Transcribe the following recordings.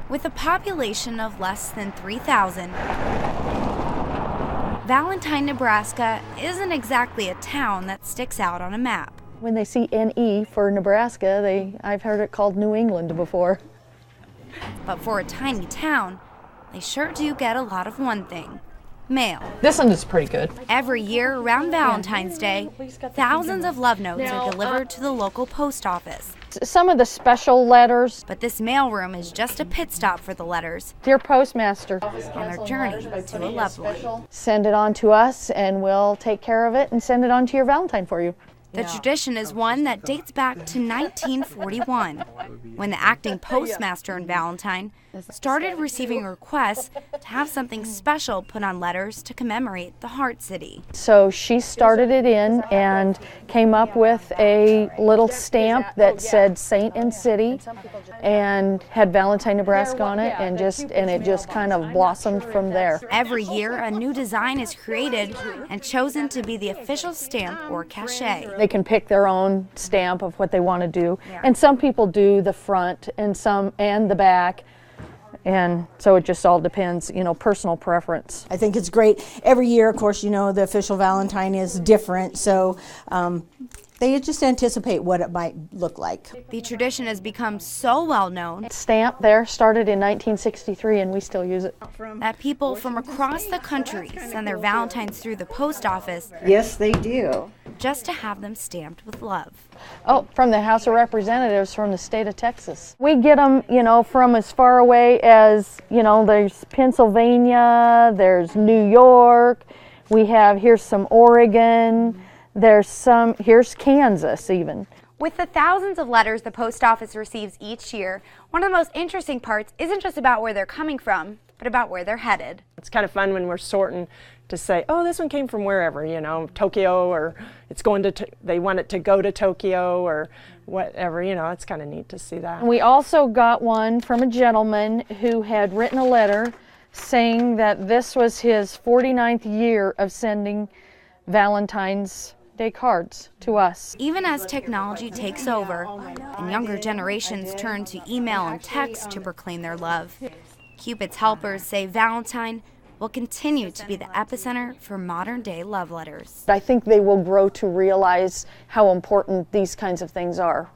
With a population of less than 3,000, Valentine, Nebraska isn't exactly a town that sticks out on a map. When they see NE for Nebraska, I've heard it called New England before. But for a tiny town, they sure do get a lot of one thing: mail. This one is pretty good. Every year around Valentine's Day, thousands of love notes are delivered to the local post office. Some of the special letters. But this mailroom is just a pit stop for the letters Dear Postmaster, on their journey to a loved one. send it on to us and we'll take care of it and send it on to your Valentine for you. The tradition is one that dates back to 1941, when the acting postmaster in Valentine started receiving requests to have something special put on letters to commemorate the Heart City. So she started it in and came up with a little stamp that said Saint and City and had Valentine, Nebraska on it, and it just kind of blossomed from there. Every year, a new design is created and chosen to be the official stamp or cachet. They can pick their own stamp of what they want to do, and some people do the front and the back. And so it just all depends, personal preference. I think it's great. Every year, of course, the official Valentine is different, so they just anticipate what it might look like. The tradition has become so well known Stamp there started in 1963 and we still use it. that people from across the country send their Valentines through the post office Yes, they do. just to have them stamped with love. Oh, from the House of Representatives from the state of Texas. We get them, from as far away as, there's Pennsylvania, there's New York, here's some Oregon, here's Kansas even. With the thousands of letters the post office receives each year, one of the most interesting parts isn't just about where they're coming from, but about where they're headed. It's kind of fun when we're sorting to say, oh, this one came from wherever, Tokyo, or they want it to go to Tokyo or whatever, it's kind of neat to see that. We also got one from a gentleman who had written a letter saying that this was his 49th year of sending Valentine's Day cards to us. Even as technology takes over and younger generations turn to email and text to proclaim their love, Cupid's helpers say Valentine will continue to be the epicenter for modern-day love letters. I think they will grow to realize how important these kinds of things are.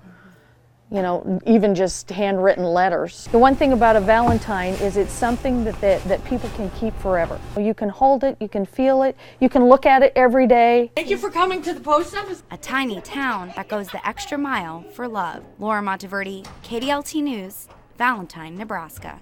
Even just handwritten letters. The one thing about a Valentine is it's something that people can keep forever. You can hold it, you can feel it, you can look at it every day. Thank you for coming to the post office. A tiny town that goes the extra mile for love. Laura Monteverde, KDLT News, Valentine, Nebraska.